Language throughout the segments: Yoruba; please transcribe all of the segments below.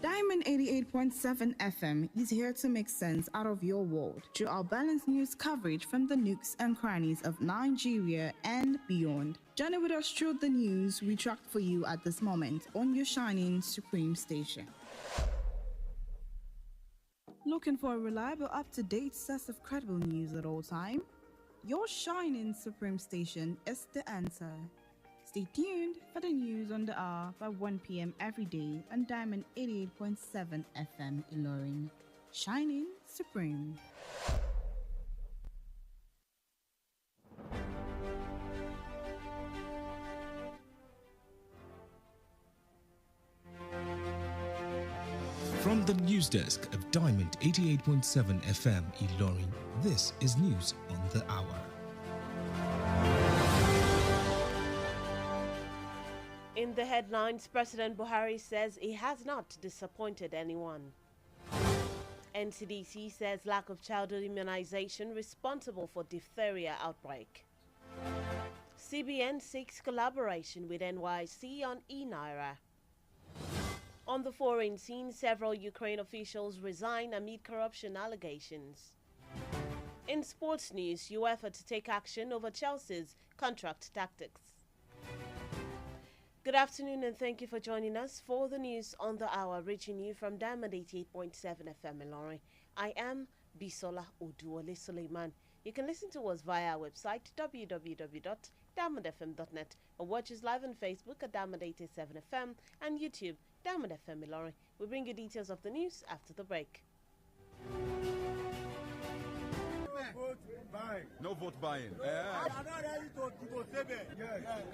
Diamond 88.7 FM is here to make sense out of your world through our balanced news coverage from the nooks and crannies of Nigeria and beyond. Journey with us through the news we tracked for you at this moment on your shining supreme station. Looking for a reliable, up-to-date source of credible news at all time? Your shining supreme station is the answer. Stay tuned for the news on the hour by 1 p.m. every day on Diamond 88.7 FM Iroyin. Shining supreme. From the news desk of Diamond 88.7 FM Iroyin, this is News on the Hour. In the headlines, President Buhari says he has not disappointed anyone. NCDC says lack of childhood immunization responsible for diphtheria outbreak. CBN seeks collaboration with NYC on e-Naira. On the foreign scene, several Ukraine officials resign amid corruption allegations. In sports news, UEFA to take action over Chelsea's contract tactics. Good afternoon and thank you for joining us for the news on the hour, reaching you from Diamond 88.7 FM Ilorin. I am Bisola Oduwole Suleiman. You can listen to us via our website www.diamondfm.net or watch us live on Facebook at Diamond 87 FM and YouTube Diamond FM Ilorin. We bring you details of the news after the break. Vote buying. No vote buying. I'm not ready to save it.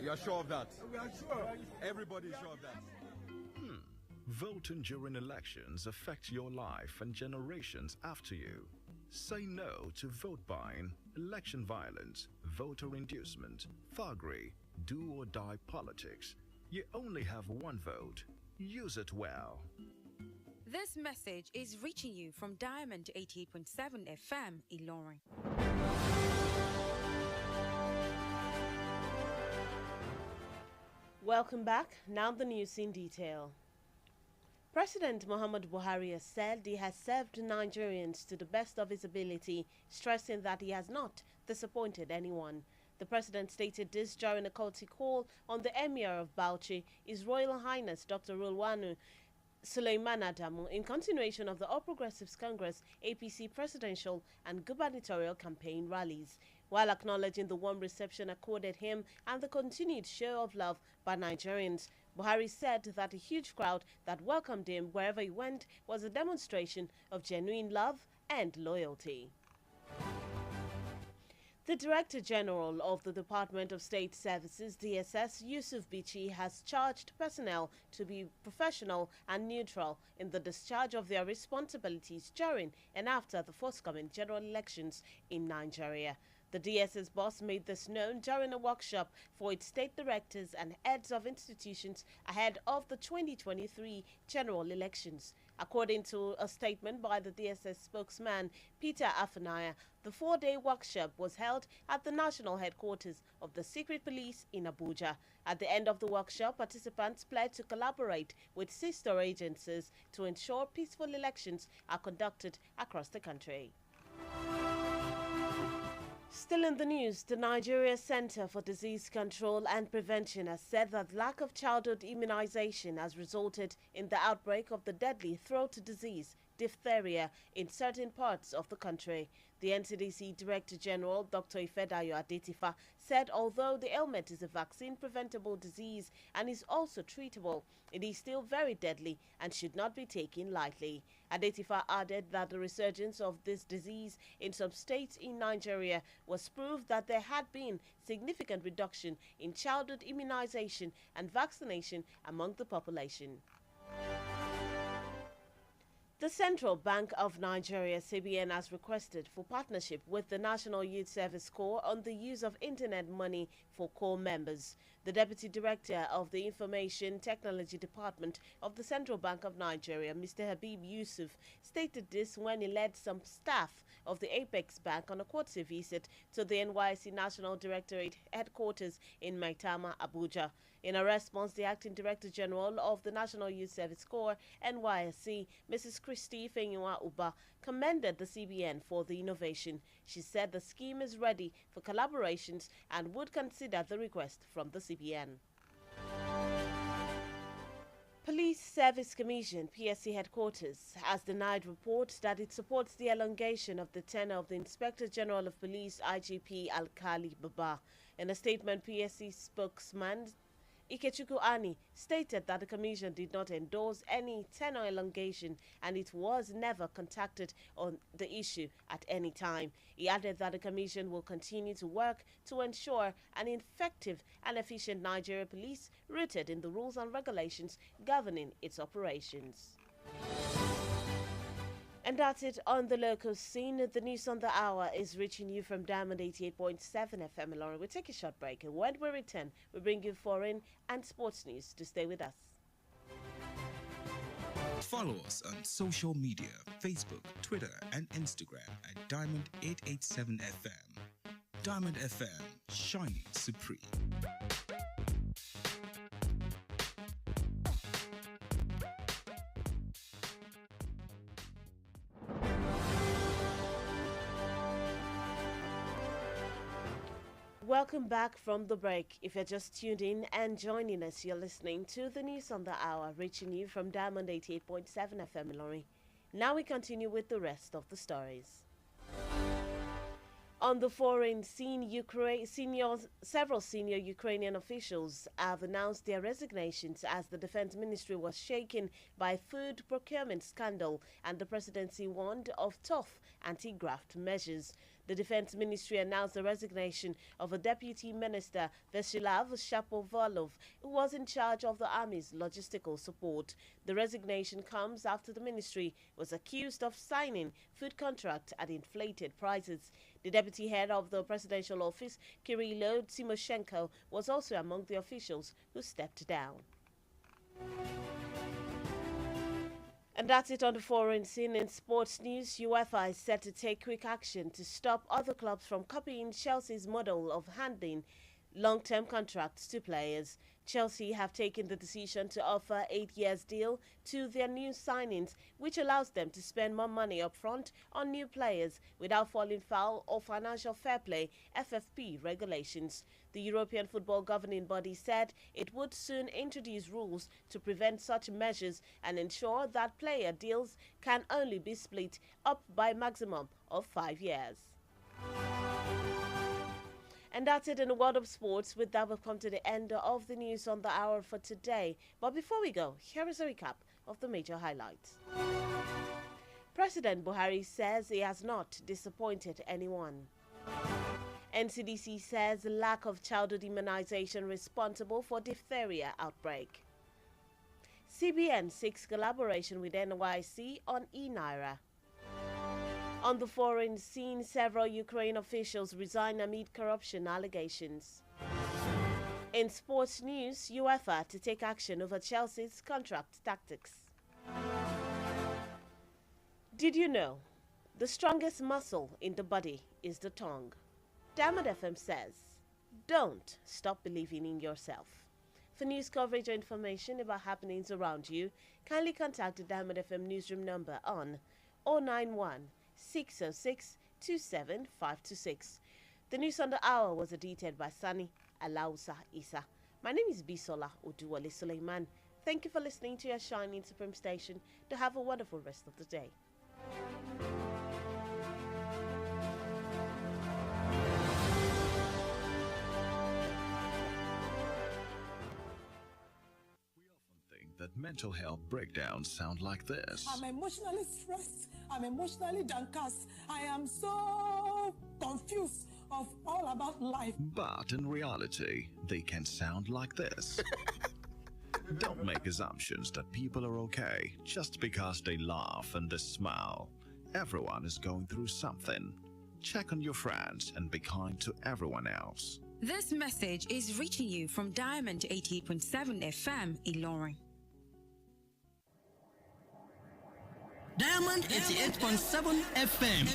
You're sure of that? We are sure. Everybody's sure of that. Voting during elections affects your life and generations after you. Say no to vote buying, election violence, voter inducement, thuggery, do or die politics. You only have one vote. Use it well. This message is reaching you from Diamond 88.7 FM Ilorin. Welcome back. Now the news in detail. President Muhammad Buhari has said he has served Nigerians to the best of his ability, stressing that he has not disappointed anyone. The president stated this during a courtesy call on the Emir of Bauchi, His Royal Highness Dr. Rulwanu Suleiman Adamu, in continuation of the All Progressives Congress APC presidential and gubernatorial campaign rallies, while acknowledging the warm reception accorded him and the continued show of love by Nigerians. Buhari said that a huge crowd that welcomed him wherever he went was a demonstration of genuine love and loyalty. The Director General of the Department of State Services, DSS, Yusuf Bichi, has charged personnel to be professional and neutral in the discharge of their responsibilities during and after the forthcoming general elections in Nigeria. The DSS boss made this known during a workshop for its state directors and heads of institutions ahead of the 2023 general elections. According to a statement by the DSS spokesman, Peter Afanaya, the four-day workshop was held at the national headquarters of the Secret Police in Abuja. At the end of the workshop, participants pledged to collaborate with sister agencies to ensure peaceful elections are conducted across the country. Still in the news, the Nigeria Center for Disease Control and Prevention has said that lack of childhood immunization has resulted in the outbreak of the deadly throat disease, diphtheria, in certain parts of the country. The NCDC Director General, Dr. Ifedayo Adetifa, said although the ailment is a vaccine-preventable disease and is also treatable, it is still very deadly and should not be taken lightly. Adetifa added that the resurgence of this disease in some states in Nigeria was proof that there had been significant reduction in childhood immunization and vaccination among the population. The Central Bank of Nigeria, CBN, has requested for partnership with the National Youth Service Corps on the use of internet money for corps members. The Deputy Director of the Information Technology Department of the Central Bank of Nigeria, Mr. Habib Yusuf, stated this when he led some staff of the Apex Bank on a courtesy visit to the NYSC National Directorate headquarters in Maitama, Abuja. In a response, the Acting Director General of the National Youth Service Corps, NYSC, Mrs. Christy Fenyua Uba, commended the CBN for the innovation. She said the scheme is ready for collaborations and would consider the request from the CBN. Police Service Commission PSC headquarters has denied reports that it supports the elongation of the tenure of the Inspector General of Police IGP Alkali Baba. In a statement, PSC spokesman Ikechukwu Ani stated that the commission did not endorse any tenure elongation and it was never contacted on the issue at any time. He added that the commission will continue to work to ensure an effective and efficient Nigeria police rooted in the rules and regulations governing its operations. And that's it on the local scene. The news on the hour is reaching you from Diamond 88.7 FM Ilorin. We'll take a short break, and when we return, we bring you foreign and sports news to stay with us. Follow us on social media, Facebook, Twitter, and Instagram at Diamond 887 FM. Diamond FM, shining supreme. Welcome back from the break. If you're just tuned in and joining us, you're listening to the news on the hour, reaching you from Diamond 88.7 FM Ilorin. Now we continue with the rest of the stories. On the foreign scene, several senior Ukrainian officials have announced their resignations as the defense ministry was shaken by food procurement scandal and the presidency warned of tough anti-graft measures. The Defense Ministry announced the resignation of a Deputy Minister, Vyacheslav Shapovalov, who was in charge of the Army's logistical support. The resignation comes after the ministry was accused of signing food contracts at inflated prices. The deputy head of the presidential office, Kirilo Timoshenko, was also among the officials who stepped down. And that's it on the foreign scene. In sports news, UEFA is set to take quick action to stop other clubs from copying Chelsea's model of handing long-term contracts to players. Chelsea have taken the decision to offer 8 years deal to their new signings, which allows them to spend more money up front on new players without falling foul of financial fair play FFP regulations. The European Football Governing Body said it would soon introduce rules to prevent such measures and ensure that player deals can only be split up by a maximum of 5 years. And that's it in the world of sports. With that, we've come to the end of the news on the hour for today. But before we go, here is a recap of the major highlights. President Buhari says he has not disappointed anyone. NCDC says lack of childhood immunization responsible for diphtheria outbreak. CBN seeks collaboration with NYC on e-Naira. On the foreign scene, several Ukraine officials resign amid corruption allegations. In sports news, UEFA to take action over Chelsea's contract tactics. Did you know the strongest muscle in the body is the tongue? Diamond FM says, don't stop believing in yourself. For news coverage or information about happenings around you, kindly contact the Diamond FM newsroom number on 091 606 27526. The news on the hour was edited by Sani Alausa Isa. My name is Bisola Oduwole Suleiman. Thank you for listening to your shining supreme station. To have a wonderful rest of the day. That mental health breakdowns sound like this. I'm emotionally stressed. I'm emotionally downcast. I am so confused of all about life. But in reality, they can sound like this. Don't make assumptions that people are okay just because they laugh and they smile. Everyone is going through something. Check on your friends and be kind to everyone else. This message is reaching you from Diamond 88.7 FM, Ilorin. Diamond 88.7 FM.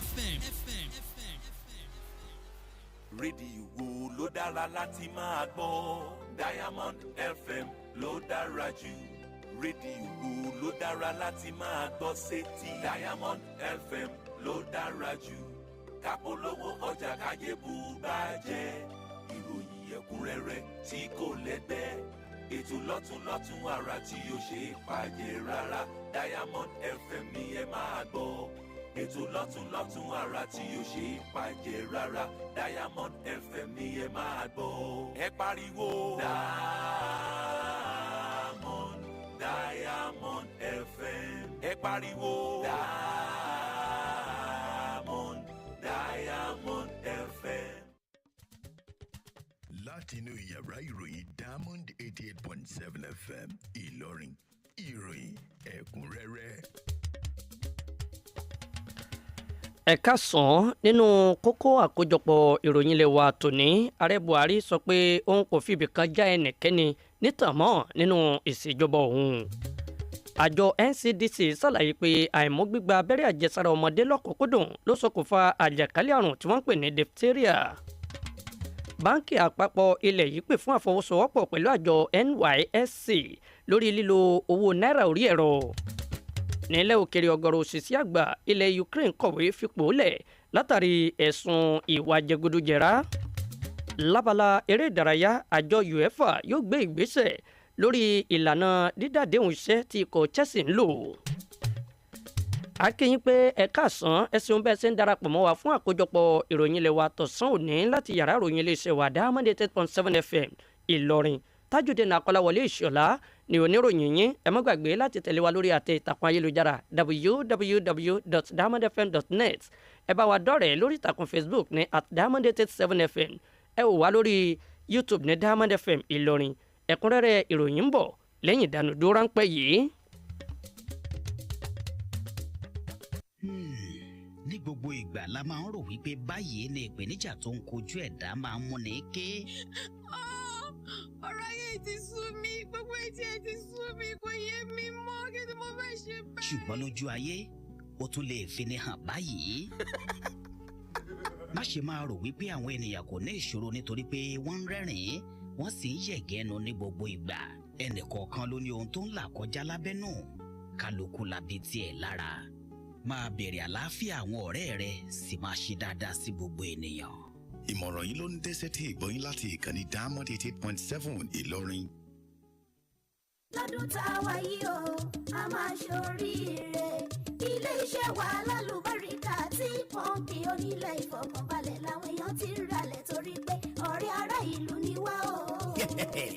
rédíò wo ló dára láti máa gbọ́? Diamond FM ló dára jù. rédíò wo ló dára láti máa gbọ́ sétí? Diamond FM ló dára jù. kápolówó ọjà káyé bù bá jẹ́. ìròyìn ẹ̀kúnrẹ́rẹ́ tí kò lẹ́gbẹ́. ètò lọ́tún àrà tí ó ṣe é pàjẹ́ rárá. Diamond FM ni ẹ máa gbọ́. ètò lọ́tún àrà tí ó ṣe é pàjẹ́ rárá. Diamond FM ni ẹ máa gbọ́. ẹ pariwo Diamond FM. ẹ pariwo Diamond FM. látinú yàrá ìròyìn Diamond 88.7 FM Ìlọrin, ìròyìn ẹ̀kúnrẹ́rẹ́. ẹ káàsán. nínú kókó àkójọpọ̀ ìròyìn ilé wa tòní, ààrẹ Buhari sọ pé òun kò fi ibì kan já ẹnikẹ́ni nítàmọ́ nínú ìṣèjọba òun. àjọ NCDC ṣàlàyé pé àìmú gbígba abẹ́rẹ́ àjẹsára ọmọdé lọ́kùnkúndùn ló ṣokùnfà àjàkálẹ̀ àrùn tí wọ́n ń pè ní diphtheria. báńkì àpapọ̀ ilẹ̀ yìí pè fún àfọwọ́sowọ́pọ̀ pẹ̀lú àjọ NYSC lórí lílo owó náírà orí ẹ̀rọ. nílẹ̀ òkèèrè ọ̀gọ̀rọ̀ òṣìṣẹ́ àgbà ilẹ̀ Ukraine kọ̀wé fipò lẹ̀ látàrí ẹ̀sùn ìwà jẹgúdújẹrá. lábala eré ìdárayá, àjọ UEFA yóò gbé ìgbésẹ̀ lórí ìlànà dídàdéhùn iṣẹ́ tí ikọ̀ Chelsea ń lò. a kí yín pé ẹ káàsán, ẹ ṣeun bẹ́ẹ̀ ṣe ń darapọ̀ mọ́ wa fún àkójọpọ̀ ìròyìn ilé wa tọ̀sán òní láti yàrá ìròyìn iléeṣẹ́ wa Diamond 88.7 FM Ìlọrin. Tajudeen Akolawole Ishola ni oníròyìn yín. ẹ má gbàgbé láti tẹ̀lé wa lórí àtẹ ìtàkùn ayélujára www.diamondfm.net. ẹ bá wa dọ́rẹ̀ẹ́ lórí ìtàkùn Facebook ní @diamond87fm. ẹ wò wá lórí YouTube ní Diamond FM Ìlọrin. ẹ̀kúnrẹ́rẹ́ ìròyìn ń bọ̀ lẹ́yìn ìdánudúró ráńpẹ́ yìí. ní gbogbo ìgbà la máa ń rò wípé báyìí ni ìpèníjà tó ń kojú ẹ̀dá máa ń múni ké. ọ̀rọ̀ ayé ti sú mi, gbogbo etí ẹ ti sú mi, kò yé mi mọ́, kí ni mo fẹ́ ṣe báyìí. ṣùgbọ́n lójú ayé ó tún lè fini hàn báyìí. má ṣe máa rò wípé àwọn ènìyàn kò ní ìṣòro nítorí pé wọ́n ń rẹ́rìn-ín wọ́n sì ń yẹ̀gẹ́nu ní gbogbo ìgbà. ẹnìkọ̀ọ̀kan ló ní ohun tó ń là kọjá lábẹ́nú, kálukú labi tiẹ̀ lára. máa bèrè àlàáfíà àwọn ọ̀rẹ́ rẹ, sì máa ṣe dáadáa sí gbogbo ènìyàn. ìmọ̀ràn yìí ló ń dẹ́sẹ̀ tí ìgbọ́yìn láti ìkànnì Diamond 88.7 Ìlọrin. lọ́dún tá a wà yìí o a máa ṣoríire. ilé-iṣẹ́ wa lálùbáríkà tí pọ́ǹpì onílẹ̀ ìfọkànbalẹ̀ làwọn èèyàn ti ń ralẹ̀ torí pé ọ̀rẹ́ ará ìlú ni wá o.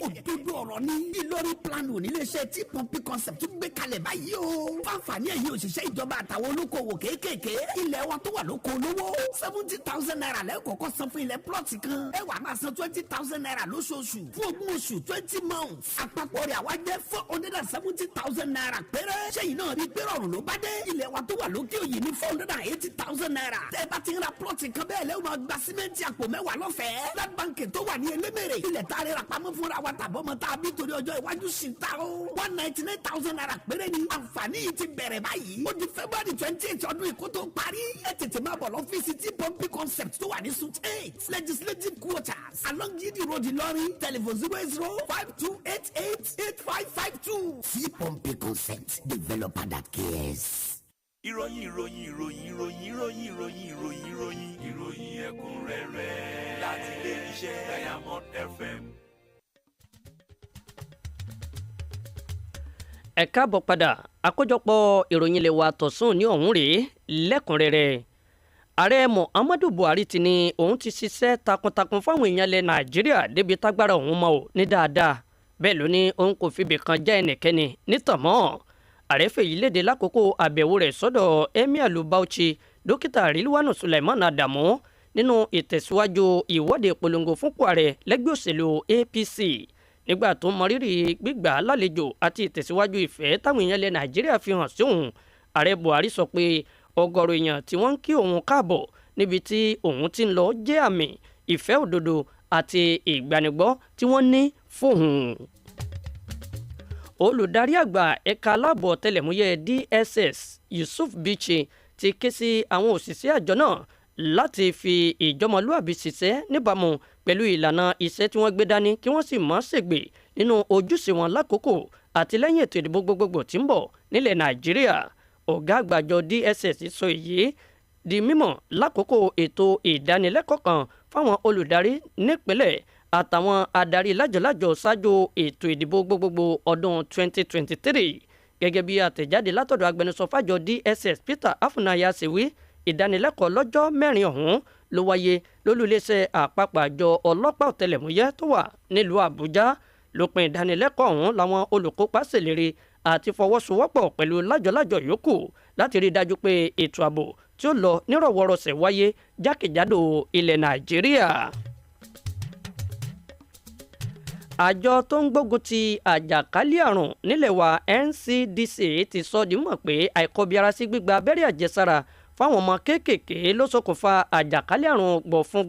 òdodo ọ̀rọ̀ ni Ìlọrin planu oníléeṣẹ́ tí pọ́ǹpì concept gbé kalẹ̀ báyìí o. fáǹfààní ẹ̀yin òṣìṣẹ́ ìjọba àtàwọn olókoòwò kéékèèké, ilẹ̀ wa tó wà lóko olówó 70,000 naira lẹ́ẹ̀kọ̀ọ̀kan san fún ilẹ̀ plọ̀tì kan. ẹ wá máa san 20,000 naira lóṣooṣù fún ogún oṣù 20 months. àpapọ̀ rẹ̀ àwa jẹ́ 470,000 naira péré. ṣẹ́yìn náà rí pé rọrùn ló bá dé. ilẹ̀ wa tó wà lókè òyì ní 480,000 naira. tẹ́ ẹ bá ti ń ra plọ̀tì kan bẹ́ẹ̀ lẹ́wọ̀n máa gba símẹ́ǹtì àpò mẹ́wàá lọ́fẹ̀ẹ́. Land Bank tó wà ní Elémèrè, ilẹ̀ tá a rẹ̀ rà pamọ́ fúnra wa tàbọ́mọ tá a bí torí ọjọ́ iwájú sí ta o. 199,000 naira péré ni. àǹfààní yìí ti bẹ̀rẹ̀ báyìí. ó di February 28 ọdún ìkó tó parí. ẹ tètè máa bọ̀ lọ́fíìsì tí pọ́ǹpì concept tó wà ní suite 8 legislative quarters along Yidi Road Ìlọrin. telephone 08052888552. tí pọ́ǹpì concept developer that cares. ìròyìn ẹ̀kúnrẹ́rẹ́ láti ilé iṣẹ́ Diamond FM. ẹ káàbọ̀ padà. àkójọpọ̀ ìròyìn ilé wa tọ̀sán ní ọ̀hún rèé lẹ́kùnrẹ́rẹ́. ààrẹ Muhammadu Buhari ti ní òun ti ṣiṣẹ́ takuntakun fáwọn èèyàn ilẹ̀ Nàìjíríà débi tágbára òun mọ́ ò ní dáadáa. bẹ́ẹ̀ ló ní òun kò fibì kan já ẹnikẹ́ni nítàmọ́. ààrẹ fèyí léde lákòókò àbẹ̀wò rẹ̀ sọ́dọ̀ Emir ìlú Bauchi dókítà Rilwanu Suleiman Adamu nínú ìtẹ̀síwájú ìwọ́de ìpolongo fúnpò ààrẹ lẹ́gbẹ́ òṣèlú APC. nígbà tó mọrírì gbígbà lálejò àti ìtẹ̀síwájú ìfẹ́ táwọn èèyàn ilẹ̀ Nàìjíríà fi hàn sí òun, ààrẹ Buhari sọ pé ọ̀gọ̀rọ̀ èèyàn tí wọ́n ń kí òun káàbọ̀ níbi tí òun ti ń lọ jẹ́ àmì ìfẹ́ òdodo àti ìgbanigbọ́ tí wọ́n ní fóun. Olùdarí àgbà ẹ̀ka aláàbọ̀ ọ̀tẹlẹ̀múyẹ́ DSS Yusuf Bichi ti ké sí àwọn òṣìṣẹ́ àjọ náà láti fi ìjọmọlúàbí ṣiṣẹ́ níbàámu pẹ̀lú ìlànà iṣẹ́ tí wọ́n gbé dání kí wọ́n sì má ṣègbè nínú ojúṣe wọn lákòókò àti lẹ́yìn ètò ìdìbò gbogbogbò tí ń bọ̀ nílẹ̀ Nàìjíríà. Ọ̀gá àgbà àjọ DSS sọ èyí di mímọ̀ lákòókò ètò ìdánilẹ́kọ̀ọ́ kan fáwọn olùdarí nípínlẹ̀ àtàwọn adarí lájọ̀lájọ̀ ṣáájú ètò ìdìbò gbogbogbò ọdún 2023. Gẹ́gẹ́ bí àtẹ̀jáde látọ̀dọ̀ agbẹnusọ fájọ DSS Peter Afunaya ṣe wí, ìdánilẹ́kọ̀ọ́ lọ́jọ́ 4 ọ̀hún ló wáyé lólùléeṣẹ́ àpapọ̀ àjọ ọlọ́pàá ọ̀tẹlẹ̀múyẹ́ tó wà nílùú Àbújá. Lópin ìdánilẹ́kọ̀ọ́ ọ̀hún làwọn olùkópa ṣèlérí àti fọwọ́sowọ́pọ̀ pẹ̀lú lájọ̀lájọ̀ yòókù láti rí i dájú pé ètò ààbò tí ó lọ nírọ̀wọ́rọsẹ̀ wáyé jákèjádò ilẹ̀ Nàìjíríà. Àjọ tó ń gbógun ti àjàkálẹ̀ àrùn nílẹ̀ wa NCDC ti sọ di mọ̀ pé àìkọbiarasí gbígba abẹ́rẹ́ àjẹsára fáwọn ọmọ kéékèèké ló ṣokùnfà àjàkálẹ̀ àrùn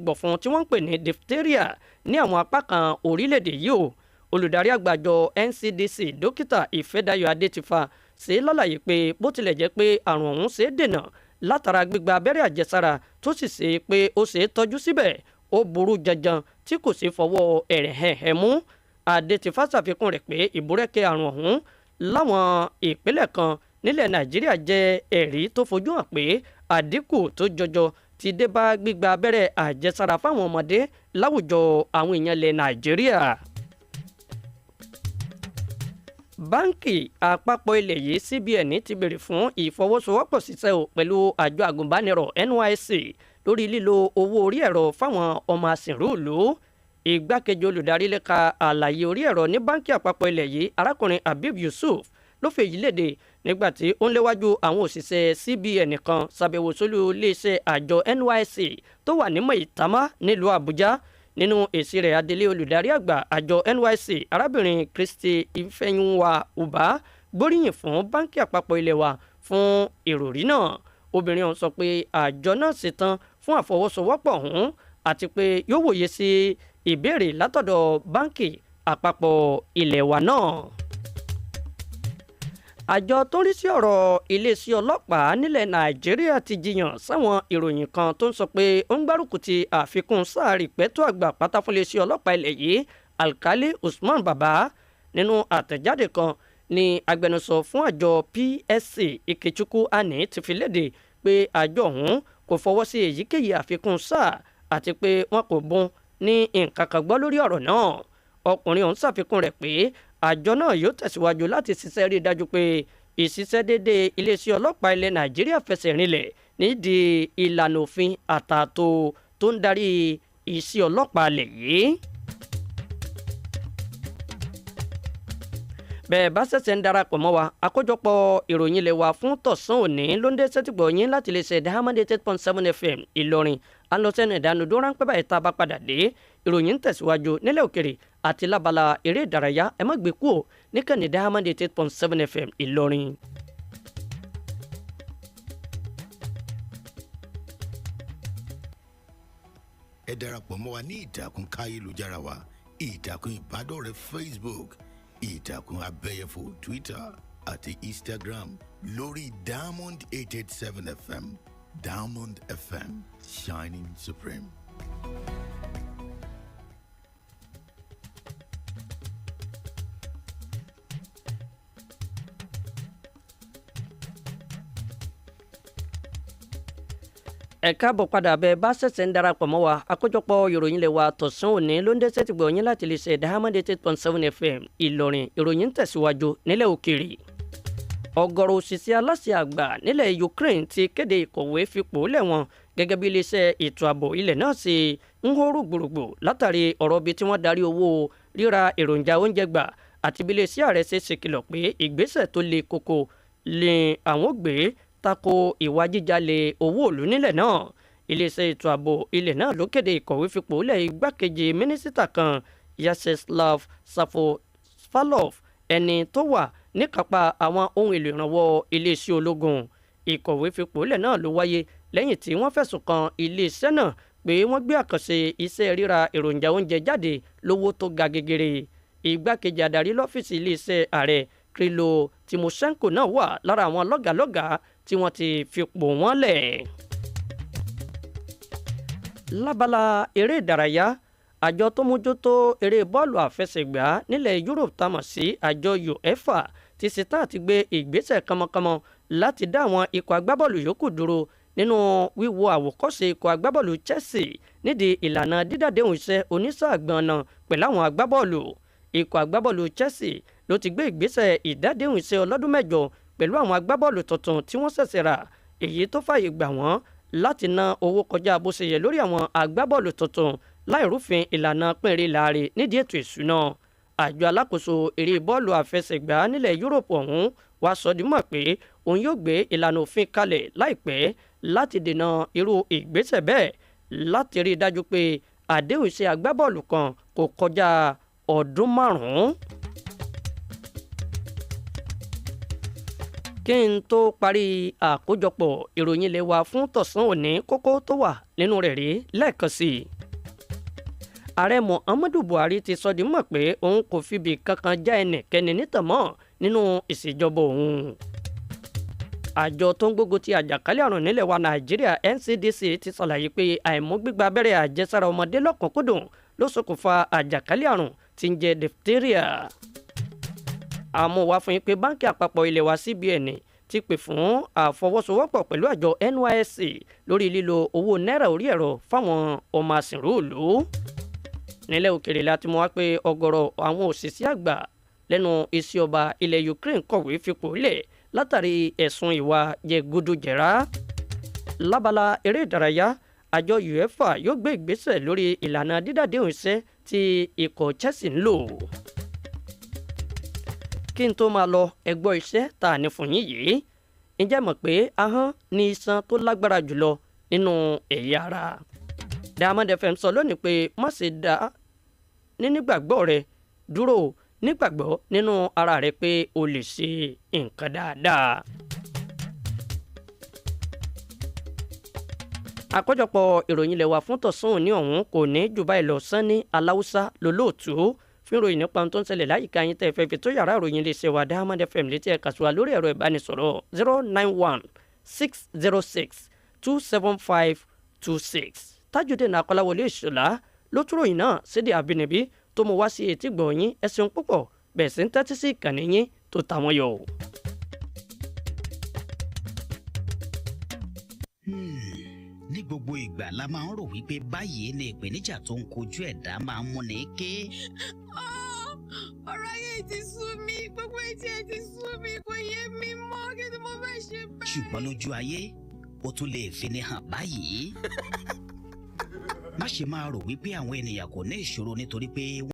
gbọ̀fun tí wọ́n ń pè ní diphtheria ní àwọn apá kan orílẹ̀-èdè yìí o. Olùdarí àgbàjọ NCDC dókítà Ìfẹ́dayọ̀ Adétífà ṣe lálàyé pé bó tilẹ̀ jẹ́ pé àrùn ọ̀hún ṣe é dènà látara gbígba abẹ́rẹ́ àjẹsára tó sì ṣe pé ó ṣe é tọ́jú síbẹ̀, ó burú janjan tí kò sí fọwọ́ ẹ̀rẹ̀hẹ̀hẹ̀ mú. Adétífà ṣàfikún rẹ̀ pé ìbúrẹ́kẹ́ àrùn ọ̀hún láwọn ìpínlẹ̀ kan nílẹ̀ Nàìjíríà jẹ́ ẹ̀rí tó fojú hàn pé àdínkù tó jọjọ ti dé bá gbígba abẹ́rẹ́ àjẹsára fáwọn ọmọdé láwùjọ àwọn èèyàn ilẹ̀ Nàìjíríà. Báńkì àpapọ̀ ilẹ̀ yìí CBN ti béèrè fún ìfọwọ́sowọ́pọ̀ ṣiṣẹ́ pẹ̀lú àjọ àgùnbánirọ̀ NYSC lórí lílo owó orí ẹ̀rọ fáwọn ọmọ àsìnrúùlú. Igbákejì olùdarí lẹ́ka àlàyé orí ẹ̀rọ ní báńkì àpapọ̀ ilẹ̀ yìí arákùnrin Habib Yusuf ló fèyí léde nígbà tí ó ń léwájú àwọn òṣìṣẹ́ CBN kan ṣàbẹ̀wò sólú iléeṣẹ́ àjọ NYSC tó wà ní Maitama nílùú Àbújá. Nínú èsì rẹ̀, adelé olùdarí àgbà àjọ NYSC arábìnrin Christy Ifeyinwa Uba gbóríyìn fún báńkì àpapọ̀ ilẹ̀ wa fún ìròrí náà. Obìnrin ọ̀hún sọ pé àjọ náà ṣetán fún àfọwọ́sowọ́pọ̀ ọ̀hún àti pé yóò wòye sí ìbéèrè látọ̀dọ̀ báńkì àpapọ̀ ilẹ̀ wa náà. Àjọ tó ń rí sí ọ̀rọ̀ iléeṣẹ́ ọlọ́pàá nílẹ̀ Nàìjíríà ti jiyàn sáwọn ìròyìn kan tó ń sọ pé ó ń gbárùkù ti àfikún sáà rìpẹ́tù àgbà pátá fún iléeṣẹ́ ọlọ́pàá ilẹ̀ yìí Alkali Usman Baba. Nínú àtẹ̀jáde kan ní agbẹnusọ fún àjọ PSC Ikechukwu Ani ti fi léde pé àjọ ọ̀hún kò fọwọ́ sí èyíkéyìí àfikún sáà àti pé wọn kò bún ní nǹkan kan gbọ́ lórí ọ̀rọ̀ náà. Ọkùnrin ọ̀hún ṣàfikún rẹ̀ pé àjọ náà yóò tẹ̀síwájú láti ṣiṣẹ́ rí dájú pé ìṣiṣẹ́ déédéé iléeṣẹ́ ọlọ́pàá ilẹ̀ Nàìjíríà fẹsẹ̀ rinlẹ̀ nídìí ìlànà òfin àtàtò tó ń darí iṣẹ́ ọlọ́pàá ilẹ̀ yìí. Bẹ́ẹ̀ bá ṣẹ̀ṣẹ̀ ń darapọ̀ mọ́ wa, àkójọpọ̀ ìròyìn ilé wa fún tọ̀sán òní ló ń dé sétígbọ̀ yín láti lè ṣe Diamond 8.7 FM Ìlọrin. À ń lọ sẹ́nu ìdánudó ráńpẹ́ báyìí tá a bá padà dé. Ìròyìn ń tẹ̀síwájú nílẹ̀ òkèrè àti lábala eré ìdárayá. Ẹ má gbé kúò níkànnì Diamond 8.7 FM Ìlọrin. Ẹ darapọ̀ mọ́ wa ní ìtàkùn káyélujára wa, ìtàkùn ìbádọ́rẹ̀ẹ́ Facebook, ìtàkùn abẹ́yẹfò Twitter àti Instagram lórí Diamond 887 FM. Diamond FM, shining supreme. Ẹ káàbọ̀ padà bẹ́ẹ̀ bá ṣẹ̀ṣẹ̀ ń darapọ̀ mọ́ wa, àkójọpọ̀ ìròyìn lè wa tọ̀sán òní ló ń dé sétígbọ̀ yín láti lè ṣe Diamond 8.7 FM Ìlọrin. Ìròyìn ń tẹ̀síwájú nílẹ̀ òkèrè. Ọ̀gọ̀rọ̀ òṣìṣẹ́ aláṣẹ àgbà nílẹ̀ Ukraine ti kéde ìkọ̀wé fipò lẹ́wọ̀n gẹ́gẹ́ bí iléeṣẹ́ ètò ààbò ilẹ̀ náà ṣe ń hó rúgbùrùgbù látàrí ọ̀rọ̀ bíi tí wọ́n darí owó ríra èròjà oúnjẹ gbà àti bí iléeṣẹ́ ààrẹ ṣe ṣèkìlọ̀ pé ìgbésẹ̀ tó le koko lè àwọn gbé tako ìwà jíjalè owó òlú nílẹ̀ náà. Iléeṣẹ́ ètò ààbò ilẹ̀ náà ló kéde ìkọ̀wé fipò lẹ̀ igbákejì mínísítà kan Yaroslav Safalov, ẹni tó wà níkápá àwọn ohun èlò ìrànwọ́ iléeṣẹ́ ológun. Ìkọ̀wé fipò lẹ̀ náà ló wáyé lẹ́yìn tí wọ́n fẹ̀sùn kan iléeṣẹ́ náà pé wọ́n gbé àkànṣe iṣẹ́ ríra èròjà oúnjẹ jáde lówó tó ga gegere. Igbákejì adarí lọ́fíìsì iléeṣẹ́ ààrẹ Krilo Timoshenko náà wà lára àwọn lọ́gàálọ́gàá tí wọ́n ti fipò wọ́n lẹ̀. Lábala eré ìdárayá, àjọ tó mójútó eré bọ́ọ̀lù àfẹsẹ̀gbá nílẹ̀ Europe tá mọ̀ sí àjọ UEFA ti ṣetán àti gbé ìgbésẹ̀ kánmọ́kánmọ́ láti dá àwọn ikọ̀ agbábọ́ọ̀lù yòókù dúró nínú wíwo àwòkọ́ṣe ikọ̀ agbábọ́ọ̀lù Chelsea nídìí ìlànà dídàdéhùn iṣẹ́ oníṣàgbọ̀nà pẹ̀lú àwọn agbábọ́ọ̀lù. Ikọ̀ agbábọ́ọ̀lù Chelsea ló ti gbé ìgbésẹ̀ ìdádéhùn iṣẹ́ ọlọ́dún mẹ́jọ pẹ̀lú àwọn agbábọ́ọ̀lù tuntun tí wọ́n ṣẹ̀ṣẹ̀ rà, èyí tó fààyè gbà wọ́n láti ná owó kọjá bó ṣe yẹ lórí àwọn agbábọ́ọ̀lù tuntun láìrúfin ìlànà pínrin láàrin nídìí ètò ìṣúná. Àjọ alákòóso eré bọ́ọ̀lù àfẹsẹ̀gbá nílẹ̀ Yúróòpù ọ̀hún wá sọ di mọ̀ pé òun yóò gbé ìlànà òfin kalẹ̀ láìpẹ́ láti dènà irú ìgbésẹ̀ bẹ́ẹ̀, láti rí i dájú pé àdéhùn iṣẹ́ agbábọ́ọ̀lù kan kò kọjá ọdún 5. Kí n tó parí àkójọpọ̀ ìròyìn ilé wa fún tọ̀sán òní, kókó tó wà nínú rẹ̀ rí lẹ́ẹ̀kan sí i. Ààrẹ Muhammadu Buhari ti sọ di mọ̀ pé òun kò fìbì kankan já ẹnikẹ́ni nítàn mọ́ nínú ìṣèjọba òun. Àjọ tó ń gbógun ti àjàkálẹ̀ àrùn nílẹ̀ wa Nàìjíríà NCDC ti ṣàlàyé pé àìmú gbígba abẹ́rẹ́ àjẹsára ọmọdé lọ́kùnkúndùn ló ṣokùnfà àjàkálẹ̀ àrùn tí ń jẹ́ diphtheria. Àmọ́ wá fún yín pé báńkì àpapọ̀ ilẹ̀ wa CBN ti pè fún àfọwọ́sowọ́pọ̀ pẹ̀lú àjọ NYSC lórí lílo owó náírà orí ẹ̀rọ fáwọn ọmọ àsìnrú ìlú. Nílẹ̀ òkèèrè láti mọ̀ wá pé ọ̀gọ̀rọ̀ àwọn òṣìṣẹ́ àgbà lẹ́nu iṣẹ́ ọba ilẹ̀ Ukraine kọ̀wé fipò lẹ̀ látàrí ẹ̀sùn ìwà jẹgúdújẹrá. Lábala eré ìdárayá, àjọ UEFA yóò gbé ìgbésẹ̀ lórí ìlànà dídàdéhùn iṣẹ́ tí ikọ̀ Chelsea ń lò. Kí n tó máa lọ, ẹ gbọ́ iṣẹ́ tá a ní fún yín yìí. Ǹjẹ́ mọ̀ pé ahọ́n ní iṣan tó lágbára jùlọ nínú ẹ̀yà ara? Diamond FM sọ lónìí pé má ṣe dá nígbàgbọ́ rẹ dúró nígbàgbọ́ nínú ara rẹ pé o lè ṣe nǹkan dáadáa. Àkójọpọ̀ ìròyìn ilé wa fún tọ̀sán òní ọ̀hún kò ní jù báyìí lọ. Sanni Aláùsá lolóòtú fún ìròyìn nípa ohun tó ń ṣẹlẹ̀ láyìíká yín tẹ́ fẹ́ fi tó yàrá ìròyìn lè ṣe wà Diamond FM létí ẹ̀ka sùn wa lórí ẹ̀rọ ìbánisọ̀rọ̀ 091-606-27526. Tajudeen Akolawole Ishola ló tún ròyìn náà sédè àbínibí tó mú wá sí etí gbọ̀nyín. Ẹ ṣeun púpọ̀ bẹ́ẹ̀ sì ń tẹ́tí sí ìkànnì yín tó tàwọn yọ. Ní gbogbo ìgbà la máa ń rò wípé báyìí ni ìpèníjà tó ń kojú ẹ̀dá máa ń múni ké. Ọ̀rọ̀ ayé ti sú mi, gbogbo etí ẹ ti sú mi, kò yé mi mọ́, kí ni mo fẹ́ ṣe báyìí? Ṣùgbọ́n lójú ayé, ó tún lè fini hàn báyìí. Má ṣe máa rò wípé àwọn ènìyàn kò ní ìṣòro nítorí pé